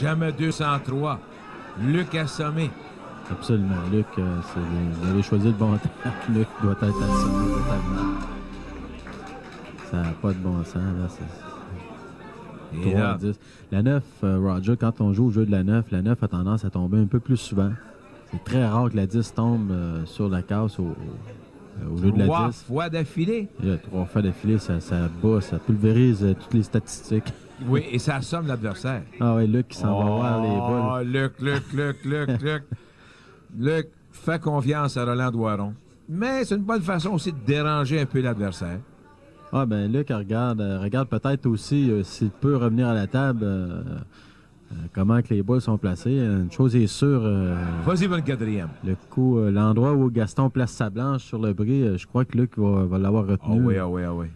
Jamais 203. Luc assommé. Absolument. Luc, vous avez choisi le bon temps. Luc doit être assommé totalement. Ça n'a pas de bon sens. Là. Et 3 là, à 10. La 9, Roger, quand on joue au jeu de la 9 a tendance à tomber un peu plus souvent. C'est très rare que la 10 tombe sur la casse au jeu de la 10. 3 fois d'affilée. Et là, 3 fois d'affilée, ça bat, ça pulvérise toutes les statistiques. Oui, et ça assomme l'adversaire. Ah oui, Luc qui s'en va voir les boules. Luc. Luc, fais confiance à Roland Doiron. Mais c'est une bonne façon aussi de déranger un peu l'adversaire. Ah ben Luc regarde peut-être aussi s'il peut revenir à la table, comment que les boules sont placées. Une chose est sûre, Vas-y pour le quatrième. le coup, l'endroit où Gaston place sa blanche sur le bris, je crois que Luc va l'avoir retenu. Ah oui.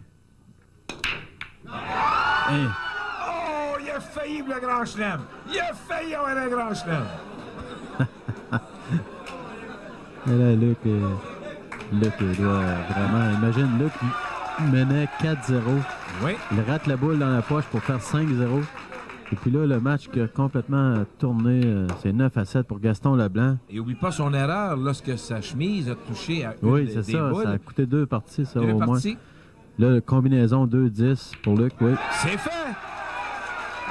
Hein? Oh, il a failli pour le grand chelem. Il a failli avoir un grand chelem. Et là, Luc doit vraiment... Imagine, Luc menait 4-0. Oui. Il rate la boule dans la poche pour faire 5-0. Et puis là, le match qui a complètement tourné, c'est 9-7 pour Gaston Leblanc. Et oublie pas son erreur lorsque sa chemise a touché à une Oui, des c'est ça. boules. Ça a coûté 2 parties, ça, Deux au moins. parties. Là, combinaison 2-10 pour Luc, oui. C'est fait.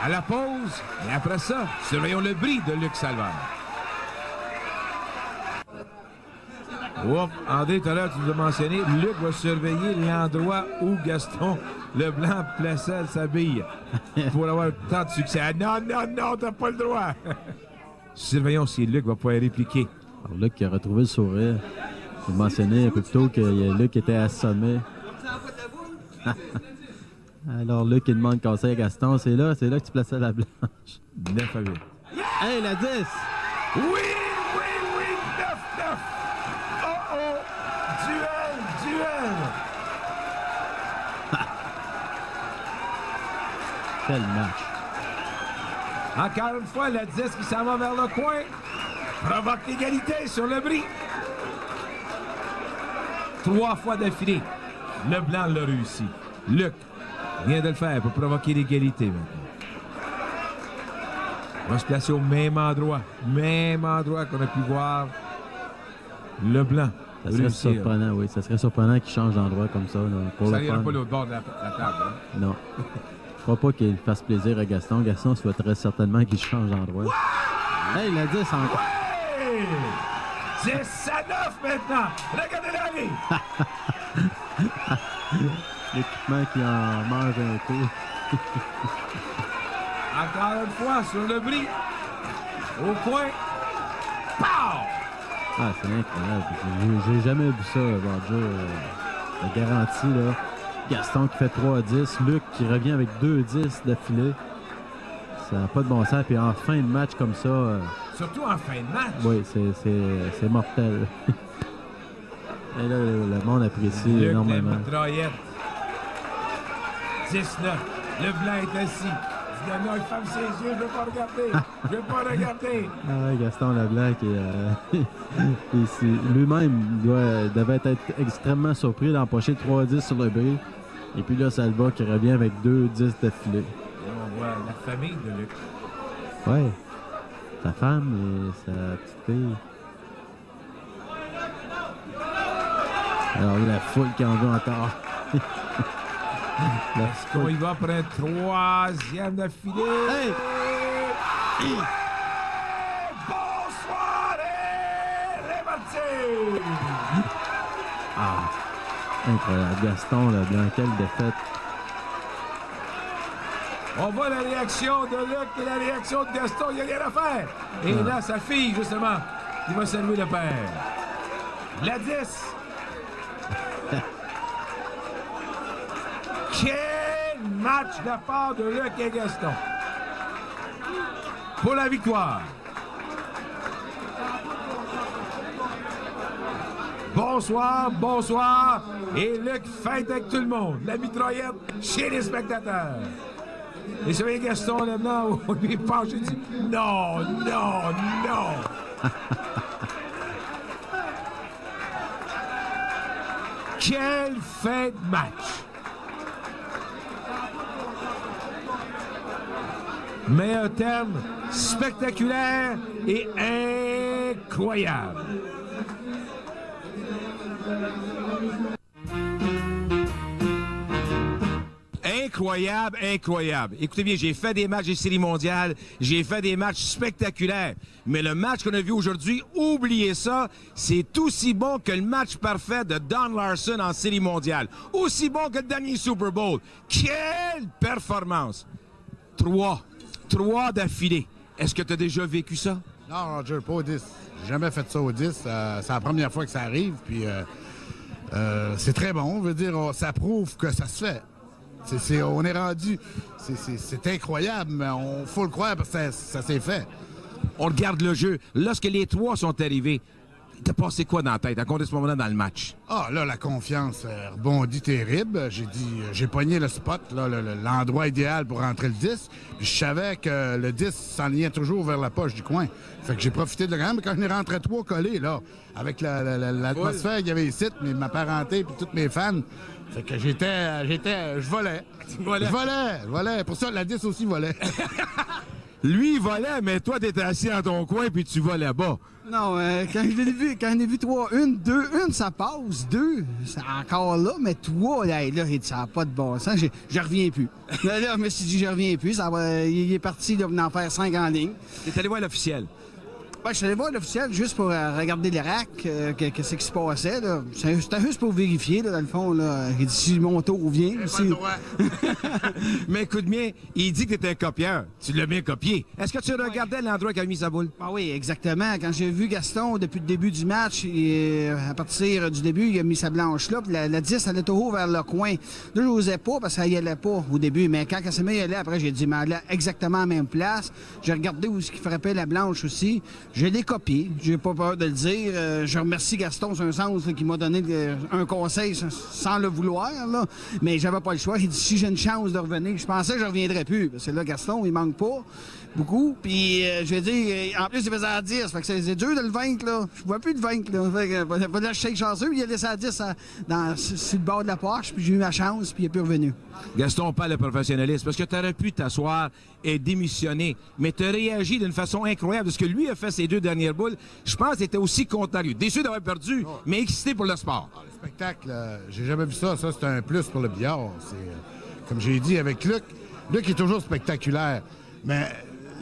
À la pause. Et après ça, surveillons le bris de Luc Salvaire. Oups, André, tout à l'heure, tu nous as mentionné, Luc va surveiller l'endroit où Gaston Leblanc plaçait sa bille pour avoir tant de succès. Ah, non, t'as pas le droit. Surveillons si Luc va pouvoir répliquer. Alors, Luc qui a retrouvé le sourire. J'ai mentionné un peu plus tôt que Luc était assommé. Alors, Luc, il demande conseil à Gaston. C'est là que tu plaçais la blanche. 9 à 8. Hey, la 10! Oui, 9-9. Oh, duel. Quel match! Encore une fois, le 10 qui s'en va vers le coin. Provoque l'égalité sur le bris. 3 fois d'affilée. Leblanc l'a réussi. Luc vient de le faire pour provoquer l'égalité maintenant. On va se placer au même endroit. Même endroit qu'on a pu voir Leblanc. Ça serait surprenant, oui. Ça serait surprenant qu'il change d'endroit comme ça. Là, pour Ça le n'ira fun. pas l'autre bord de la table. Hein? Non. Je crois pas qu'il fasse plaisir à Gaston. Gaston souhaiterait certainement qu'il change d'endroit. Hey, la 10 encore. Ouais! 10 à 9 maintenant. Regardez-la aller. L'équipement qui en mange un coup. Encore une fois sur le bris. Au coin. Pow! Ah, c'est incroyable. J'ai jamais vu ça, Roger. La garantie, là. Gaston qui fait 3-10. Luc qui revient avec 2-10 d'affilée. Ça n'a pas de bon sens. Puis en fin de match comme ça... Surtout en fin de match. oui, c'est mortel. Et là, le monde apprécie Luc, énormément. la mitraillette. 19. Leblanc est assis. Non, il ferme ses yeux, je ne veux pas regarder. Ah ouais, Gaston Leblanc qui lui-même devait être extrêmement surpris d'empocher 3-10 sur le bris. Et puis là, Salva qui revient avec 2-10 d'affilée. On voit la famille de Luc. Ouais. Sa femme et sa petite fille. Alors la foule qui en veut encore. Est-ce qu'on y va pour un troisième d'affilée? Hey! Ouais! Bonsoir et réparti! Ah! Incroyable. Gaston Leblanc, quelle défaite. On voit la réaction de Luc et la réaction de Gaston. Il n'y a rien à faire. Et là, sa fille, justement, qui va saluer le père. La 10. Quel match de part de Luc et Gaston. Pour la victoire. Bonsoir. Et Luc fête avec tout le monde. La mitraillette chez les spectateurs. Et sur les Gaston Leblanc, on lui penche et dit non. Quelle fin de match! Mais un terme spectaculaire et incroyable. Incroyable, incroyable. Écoutez bien, j'ai fait des matchs des séries mondiales, j'ai fait des matchs spectaculaires, mais le match qu'on a vu aujourd'hui, oubliez ça, c'est aussi bon que le match parfait de Don Larson en série mondiale. Aussi bon que le dernier Super Bowl. Quelle performance! Trois d'affilée. Est-ce que tu as déjà vécu ça? Non, Roger, pas au 10. J'ai jamais fait ça au 10. C'est la première fois que ça arrive, puis c'est très bon. Je veux dire, ça prouve que ça se fait. On est rendu. C'est incroyable, mais on faut le croire parce que ça s'est fait. On regarde le jeu. Lorsque les trois sont arrivés, t'as passé quoi dans la tête à compter ce moment-là dans le match? Ah, là, la confiance rebondit terrible. J'ai pogné le spot, là, l'endroit idéal pour rentrer le 10. Puis je savais que le 10 s'enlignait toujours vers la poche du coin. Fait que j'ai profité de la mais quand je n'ai rentré 3 collés, là, avec l'atmosphère qu'il y avait ici, ma parenté puis tous mes fans. Fait que je volais. Je volais. Pour ça, la 10 aussi volait. Lui, il volait, mais toi, t'étais assis dans ton coin puis tu volais bas. Non, quand je l'ai vu 3, 1, 2, 1, ça passe. 2, c'est encore là, mais 3, là, ça n'a pas de bon sens. Je reviens plus. Là, je me suis dit, je reviens plus. Il est parti de venir en faire 5 en ligne. T'es allé voir l'officiel. Ouais, je suis allé voir l'officiel juste pour regarder les racks, qu'est-ce qui se passait. C'était juste pour vérifier, là, dans le fond. Là. Il dit si mon tour vient. Mais écoute bien, il dit que t'es un copieur. Tu l'as bien copié. Est-ce que tu regardais l'endroit qui a mis sa boule? Ah oui, exactement. Quand j'ai vu Gaston depuis le début du match, à partir du début, il a mis sa blanche là. Puis la 10 allait toujours vers le coin. Là, je n'osais pas parce qu'elle n'y allait pas au début. Mais quand elle s'est mise à aller, après, j'ai dit, mais elle est exactement à la même place. J'ai regardé où ce qui frappait la blanche aussi. Je l'ai copié, j'ai pas peur de le dire. Je remercie Gaston, c'est un sens là, qui m'a donné un conseil sans le vouloir, là. Mais j'avais pas le choix. Il dit si j'ai une chance de revenir, je pensais que je reviendrais plus. Parce que là, Gaston, il manque pas beaucoup. Puis je vais dire, en plus, il faisait à 10. Fait que c'est dur de le vaincre, là. Je vois plus de vaincre, là. Fait que là, je sais que chanceux, il a laissé à 10 sur le bord de la poche, puis j'ai eu ma chance, puis il est plus revenu. Gaston parle de professionnalisme, parce que tu aurais pu t'asseoir et démissionner, mais tu as réagi d'une façon incroyable. Parce que lui a fait ses 2 dernières boules, je pense qu'il était aussi content. Déçu d'avoir perdu, mais excité pour le sport. Le spectacle, j'ai jamais vu ça. Ça, c'est un plus pour le billard. Comme j'ai dit avec Luc, Luc est toujours spectaculaire. Mais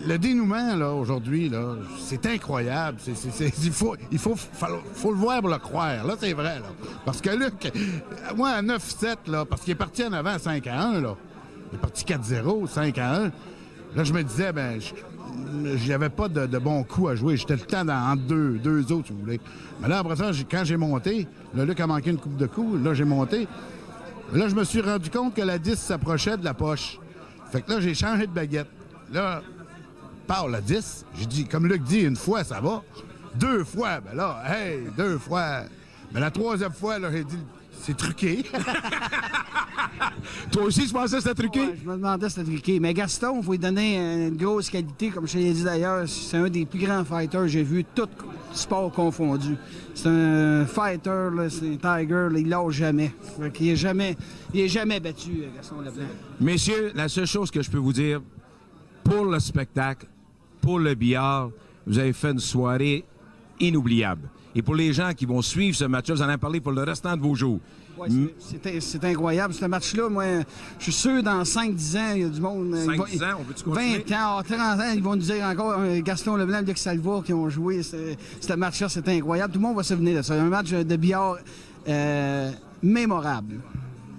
le dénouement, là, aujourd'hui, là, c'est incroyable. Il faut le voir pour le croire. Là, c'est vrai, là. Parce que Luc, moi, à 9-7, là, parce qu'il est parti en avant 5-1, là. Il est parti 4-0, 5-1. Là, je me disais, j'avais pas de bons coups à jouer. J'étais le temps entre deux autres, si vous voulez. Mais là, après ça, quand j'ai monté, là, Luc a manqué une coupe de coups. Là, j'ai monté. Là, je me suis rendu compte que la 10 s'approchait de la poche. Fait que là, j'ai changé de baguette. Là, par la 10, j'ai dit, comme Luc dit, une fois, ça va. 2 fois, ben là, hey, 2 fois. Mais la 3e fois, là, j'ai dit, c'est truqué. Toi aussi, tu pensais que c'était truqué? Ouais, je me demandais si c'était truqué. Mais Gaston, il faut lui donner une grosse qualité, comme je te l'ai dit d'ailleurs. C'est un des plus grands fighters que j'ai vu, tout sport confondu. C'est un fighter, là, c'est un tiger, là, il lâche jamais. Il est jamais battu, Gaston Leblanc. Messieurs, la seule chose que je peux vous dire, pour le spectacle, pour le billard, vous avez fait une soirée inoubliable. Et pour les gens qui vont suivre ce match-là, vous en avez parlé pour le restant de vos jours. Ouais, c'est incroyable. Ce match-là, moi, je suis sûr, dans 5-10 ans, il y a du monde. 5-10 ans, on peut-tu continuer? 20 ans, 30 ans, ils vont nous dire encore Gaston Leblanc, Luc Salva qui ont joué. Ce match-là, c'est incroyable. Tout le monde va se souvenir de ça. Un match de billard mémorable.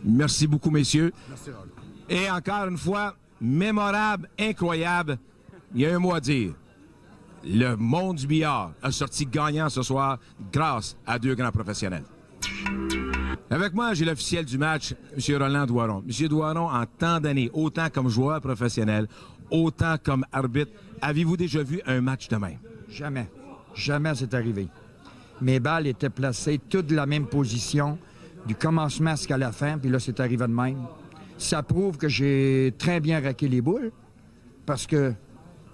Merci beaucoup, messieurs. Merci, Rob. Et encore une fois, mémorable, incroyable. Il y a un mot à dire. Le monde du billard a sorti gagnant ce soir grâce à 2 grands professionnels. Avec moi, j'ai l'officiel du match, M. Roland Doiron. M. Doiron, en tant d'années, autant comme joueur professionnel, autant comme arbitre, avez-vous déjà vu un match de même? Jamais. Jamais c'est arrivé. Mes balles étaient placées toutes de la même position, du commencement jusqu'à la fin, puis là, c'est arrivé de même. Ça prouve que j'ai très bien raqué les boules, parce que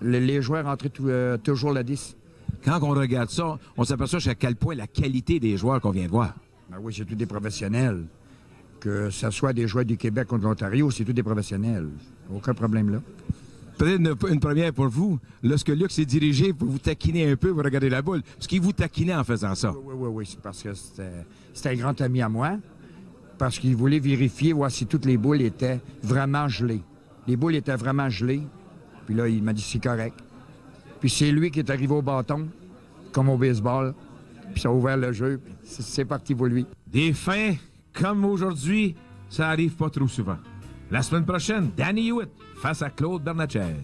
les joueurs entraient toujours la 10. Quand on regarde ça, on s'aperçoit à quel point la qualité des joueurs qu'on vient de voir. Ben oui, c'est tous des professionnels. Que ce soit des joueurs du Québec ou de l'Ontario, c'est tous des professionnels. Aucun problème là. peut-être une première pour vous, lorsque Luc s'est dirigé pour vous taquiner un peu pour regarder la boule. Parce qu'il vous taquinait en faisant ça. Oui, c'est parce que c'était un grand ami à moi. Parce qu'il voulait vérifier, voir si toutes les boules étaient vraiment gelées. Les boules étaient vraiment gelées. Puis là, il m'a dit, c'est correct. Puis c'est lui qui est arrivé au bâton, comme au baseball. Puis ça a ouvert le jeu. Puis c'est parti pour lui. Des fins comme aujourd'hui, ça arrive pas trop souvent. La semaine prochaine, Danny Hewitt face à Claude Bernatchez.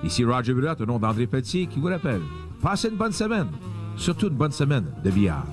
Ici Roger Brulotte, au nom d'André Pelletier, qui vous rappelle, passez une bonne semaine. Surtout une bonne semaine de billard.